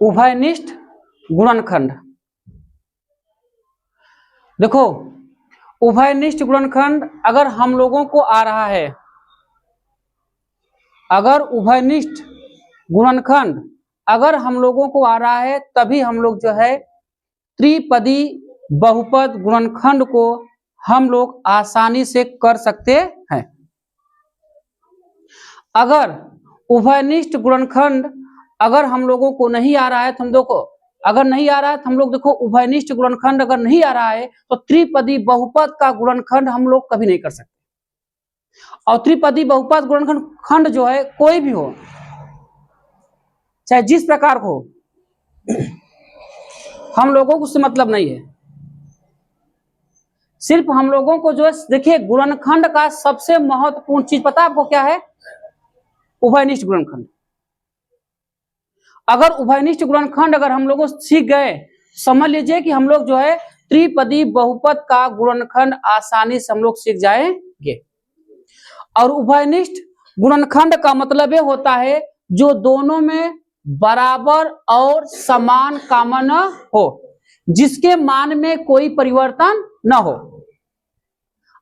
उभयनिष्ठ गुणनखंड। देखो उभयनिष्ठ गुणनखंड अगर हम लोगों को आ रहा है, अगर उभयनिष्ठ गुणनखंड अगर हम लोगों को आ रहा है, तभी हम लोग जो है त्रिपदी बहुपद गुणनखंड को हम लोग आसानी से कर सकते हैं। अगर उभयनिष्ठ गुणनखंड अगर हम लोगों को नहीं आ रहा है तो हम देखो, अगर नहीं आ रहा है तो हम लोग देखो उभयनिष्ठ गुणनखंड अगर नहीं आ रहा है तो त्रिपदी बहुपद का गुणनखंड हम लोग कभी नहीं कर सकते। और त्रिपदी बहुपद गुणनखंड जो है कोई भी हो, चाहे जिस प्रकार को, हम लोगों को उससे मतलब नहीं है। सिर्फ हम लोगों को जो देखिए गुणनखंड का सबसे महत्वपूर्ण चीज पता है आपको क्या है? उभयनिष्ठ गुणनखंड। अगर उभयनिष्ठ गुणनखंड अगर हम लोग सीख गए, समझ लीजिए कि हम लोग जो है त्रिपदी बहुपद का गुणनखंड आसानी से हम लोग सीख जाएंगे। और उभयनिष्ठ गुणनखंड का मतलब ये होता है जो दोनों में बराबर और समान कॉमन हो, जिसके मान में कोई परिवर्तन न हो।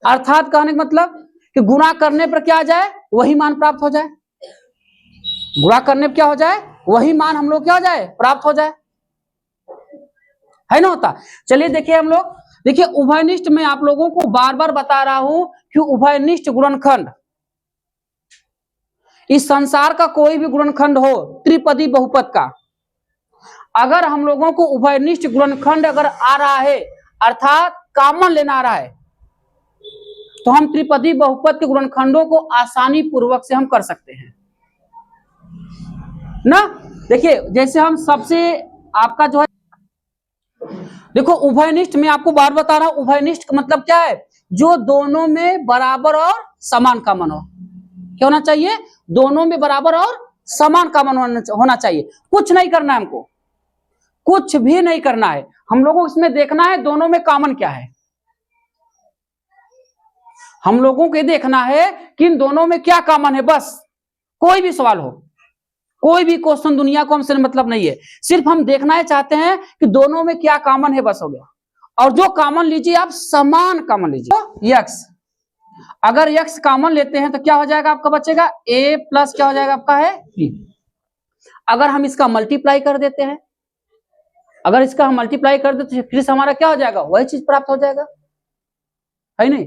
अर्थात कहने का मतलब कि गुणा करने पर क्या आ जाए, वही मान प्राप्त हो जाए। गुणा करने पर क्या हो जाए, वही मान हम लोग क्या हो जाए, प्राप्त हो जाए, है ना होता। चलिए देखिए हम लोग, देखिए उभयनिष्ठ में आप लोगों को बार बार बता रहा हूं कि उभयनिष्ठ गुणनखंड, इस संसार का कोई भी गुणनखंड हो त्रिपदी बहुपद का, अगर हम लोगों को उभयनिष्ठ गुणनखंड अगर आ रहा है, अर्थात कॉमन लेना आ रहा है, तो हम त्रिपदी बहुपद के गुणनखंडों को आसानी पूर्वक से हम कर सकते हैं ना। देखिए जैसे हम सबसे आपका जो है, देखो उभयनिष्ठ में आपको बार बता रहा हूं, उभयनिष्ठ का मतलब क्या है, जो दोनों में बराबर और समान कॉमन हो। क्या होना चाहिए? दोनों में बराबर और समान कॉमन होना चाहिए। कुछ नहीं करना है हमको, कुछ भी नहीं करना है, हम लोगों को इसमें देखना है दोनों में कॉमन क्या है। हम लोगों को देखना है कि इन दोनों में क्या कॉमन है, बस। कोई भी सवाल हो, कोई भी क्वेश्चन दुनिया को हमसे मतलब नहीं है, सिर्फ हम देखना है चाहते हैं कि दोनों में क्या कॉमन है, बस हो गया। और जो कॉमन लीजिए आप, समान कॉमन लीजिए। तो यक्स, अगर यक्स कॉमन लेते हैं तो क्या हो जाएगा आपका, बचेगा ए प्लस क्या हो जाएगा आपका है बी। अगर हम इसका मल्टीप्लाई कर देते हैं, अगर इसका हम मल्टीप्लाई कर देते हैं, फिर से हमारा क्या हो जाएगा, वही चीज प्राप्त हो जाएगा, है नहीं।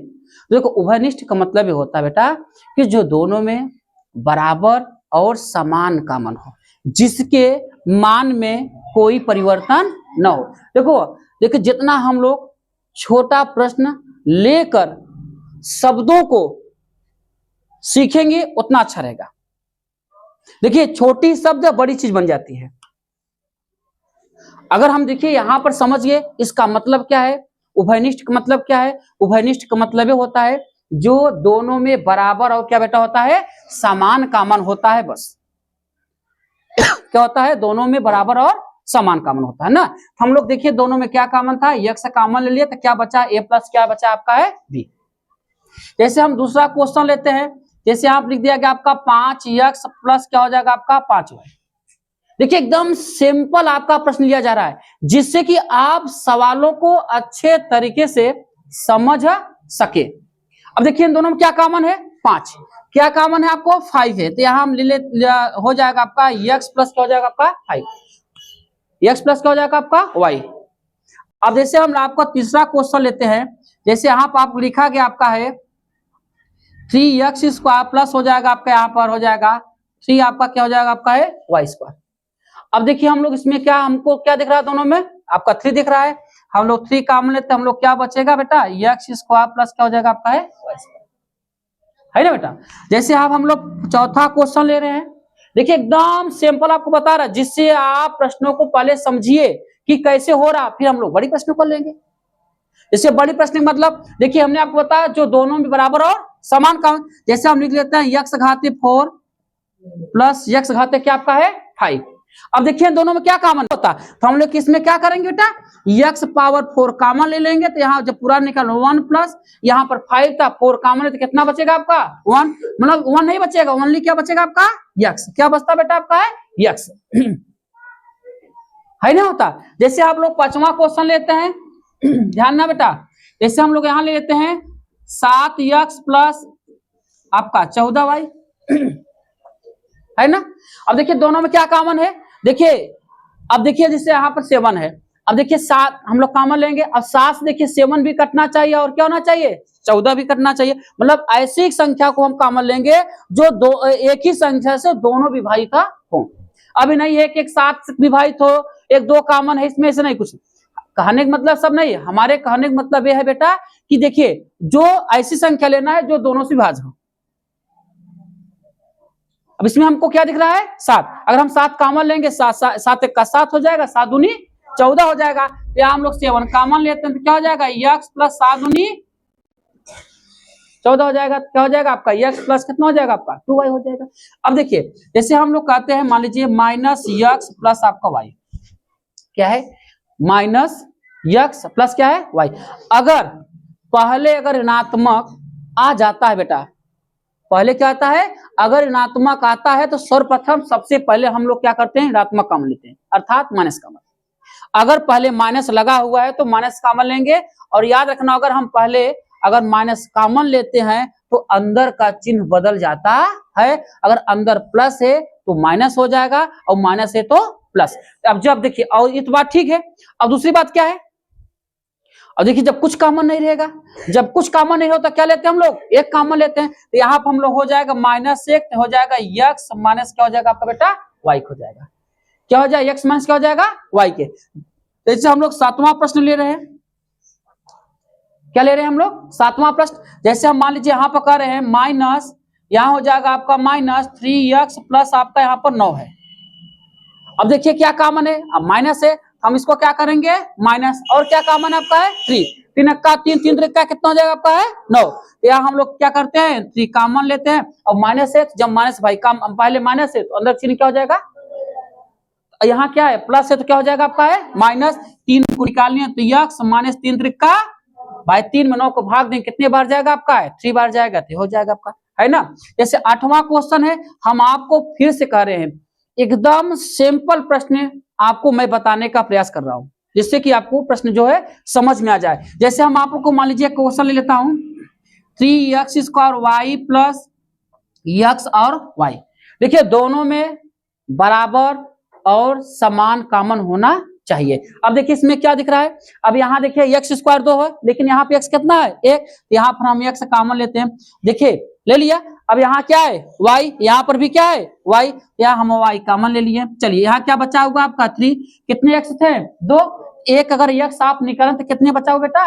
देखो उभयनिष्ठ का मतलब ये होता है बेटा कि जो दोनों में बराबर और समान कॉमन हो, जिसके मान में कोई परिवर्तन न हो। देखो देखिए जितना हम लोग छोटा प्रश्न लेकर शब्दों को सीखेंगे उतना अच्छा रहेगा। देखिए छोटी शब्द बड़ी चीज बन जाती है। अगर हम देखिए यहां पर समझिए इसका मतलब क्या है, उभयनिष्ठ का मतलब क्या है। उभयनिष्ठ का मतलब ये होता है जो दोनों में बराबर और क्या बेटा होता है, समान कॉमन होता है, बस। क्या होता है, दोनों में बराबर और समान कॉमन होता है ना। हम लोग देखिए दोनों में क्या कॉमन था, यक्स कॉमन ले लिया तो क्या बचा, ए प्लस क्या बचा आपका है बी। जैसे हम दूसरा क्वेश्चन लेते हैं, जैसे आप लिख दिया कि आपका 5x प्लस क्या हो जाएगा आपका 5y। देखिए एकदम सिंपल आपका प्रश्न लिया जा रहा है, जिससे कि आप सवालों को अच्छे तरीके से समझ सके। अब देखिए इन दोनों में क्या कॉमन है, 5। क्या कॉमन है आपको, 5 है, तो यहां हम हो जाएगा आपका x प्लस क्या हो जाएगा आपका 5, x प्लस क्या हो जाएगा आपका y। अब जैसे हम आपका तीसरा क्वेश्चन लेते हैं, जैसे यहाँ पर आप लिखा गया आपका है 3x स्क्वायर प्लस हो जाएगा आपका, यहाँ पर हो जाएगा 3 आपका क्या हो जाएगा आपका है y स्क्वायर। अब देखिए हम लोग इसमें क्या, हमको क्या दिख रहा है, दोनों में आपका 3 दिख रहा है, हम लोग 3 कॉमन लेते हैं, हम लोग क्या बचेगा बेटा, x स्क्वायर प्लस क्या हो जाएगा आपका है y स्क्वायर, है ना बेटा। जैसे आप हम लोग चौथा क्वेश्चन ले रहे हैं, देखिए एकदम सिंपल आपको बता रहा है, जिससे आप प्रश्नों को पहले समझिए कि कैसे हो रहा, फिर हम लोग बड़ी प्रश्नों को लेंगे। जैसे बड़ी प्रश्न मतलब देखिए हमने आपको बताया जो दोनों में बराबर और समान का, जैसे हम लिख लेते हैं x घाते 4 प्लस x घाते क्या आपका है 5। अब देखिए दोनों में क्या कॉमन होता है, तो हम लोग इसमें क्या करेंगे बेटा, x पावर 4 कॉमन ले लेंगे, तो यहाँ जब पूरा निकल 1 प्लस यहाँ पर 5 था, 4 कॉमन है तो कितना बचेगा आपका 1, मतलब 1 नहीं बचेगा, ओनली क्या बचेगा आपका x। क्या बचता बेटा आपका है x। है ना होता। जैसे आप लोग 5वां क्वेश्चन लेते हैं, ध्यान ना बेटा, जैसे हम लोग यहाँ ले लेते हैं 7x प्लस आपका 14y, है ना। अब देखिए दोनों में क्या कॉमन है, देखिए अब देखिए जैसे यहाँ पर 7 है, अब देखिए 7 हम लोग कॉमन लेंगे, अब 7 से देखिए 7 भी कटना चाहिए और क्या होना चाहिए, 14 भी कटना चाहिए। मतलब ऐसी एक संख्या को हम कॉमन लेंगे जो दो एक ही संख्या से दोनों विभाजित हो। अभी नहीं है कि एक 7 विभाजित हो, एक 2 कॉमन है, इसमें से नहीं कुछ कहने का मतलब सब नहीं है। हमारे कहने का मतलब यह है बेटा कि देखिए जो ऐसी संख्या लेना है जो दोनों से विभाज्य हो। अब इसमें हमको क्या दिख रहा है 7, अगर हम 7 कॉमन लेंगे 7 एक का 7 हो जाएगा, 7 दूनी 14 हो जाएगा। या हम लोग 7 कॉमन लेते हैं तो क्या हो जाएगा x प्लस 7 दूनी 14 हो जाएगा। क्या हो जाएगा आपका x प्लस कितना हो जाएगा आपका 2y हो जाएगा। अब देखिए जैसे हम लोग कहते हैं मान लीजिए माइनस x प्लस आपका y, क्या है माइनस x प्लस क्या है y। अगर पहले अगर ऋणात्मक आ जाता है बेटा, पहले क्या आता है, अगर ऋणात्मक आता है तो सर्वप्रथम सबसे पहले हम लोग क्या करते हैं ऋणात्मक कॉमन लेते हैं, अर्थात माइनस कॉमन। अगर पहले माइनस लगा हुआ है तो माइनस कॉमन लेंगे। और याद रखना अगर हम पहले अगर माइनस कॉमन लेते हैं तो अंदर का चिन्ह बदल जाता है। अगर अंदर प्लस है तो माइनस हो जाएगा और माइनस है तो प्लस। अब जब देखिए, और ये तो बात ठीक है। अब दूसरी बात क्या है, और देखिए जब कुछ कॉमन नहीं रहेगा, जब कुछ कॉमन नहीं होता क्या लेते हैं हम लोग, एक कॉमन लेते हैं। तो यहाँ पर हम लोग हो जाएगा -1 हो जाएगा x माइनस क्या हो जाएगा आपका बेटा y हो जाएगा। क्या हो जाएगा x माइनस क्या हो जाएगा y के। जैसे हम लोग 7वां प्रश्न ले रहे हैं, क्या ले रहे हैं हम लोग 7वां प्रश्न। जैसे हम मान लीजिए यहाँ पर कर रहे हैं माइनस, यहाँ हो जाएगा आपका -3x प्लस आपका यहाँ पर 9 है। अब देखिए क्या कॉमन है, अब माइनस है, हम इसको क्या करेंगे माइनस, और क्या कॉमन आपका है 3, 3 का 3 3 का कितना हो जाएगा आपका है 9। यहाँ हम लोग क्या करते हैं 3 कॉमन लेते हैं और माइनस है, जब माइनस भाई काम पहले माइनस है तो अंदर चिन्ह क्या हो जाएगा, यहाँ क्या है प्लस है तो क्या हो जाएगा आपका है माइनस। 3 को निकालनी है तो x माइनस 3 3 भाई 3 में 9 को भाग दें कितने बार जाएगा आपका है 3 बार जाएगा, तो हो जाएगा आपका, है ना। जैसे 8वां क्वेश्चन है, हम आपको फिर से कह रहे हैं एकदम सिंपल प्रश्न आपको मैं बताने का प्रयास कर रहा हूं जिससे कि आपको प्रश्न जो है समझ में आ जाए। जैसे हम आपको मान लीजिए क्वेश्चन ले लेता हूं 3x square y plus x और y। देखिए दोनों में बराबर और समान कॉमन होना चाहिए। अब देखिए इसमें क्या दिख रहा है, अब यहाँ देखिए x स्क्वायर 2 है लेकिन यहाँ पे x कितना है 1, यहाँ पर हम x कॉमन लेते हैं। देखिए ले लिया, अब यहाँ क्या है y, यहाँ पर भी क्या है y, यहाँ हम y कॉमन ले लिए। चलिए यहाँ क्या बचा होगा आपका 3, कितने x थे 2, 1 अगर x आप निकालें तो कितने बचा होगा बेटा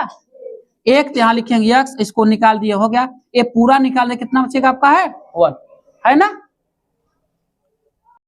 1, तो यहाँ लिखेंगे x, इसको निकाल दिए हो गया, ये पूरा निकालने कितना बचेगा आपका है 1, है ना।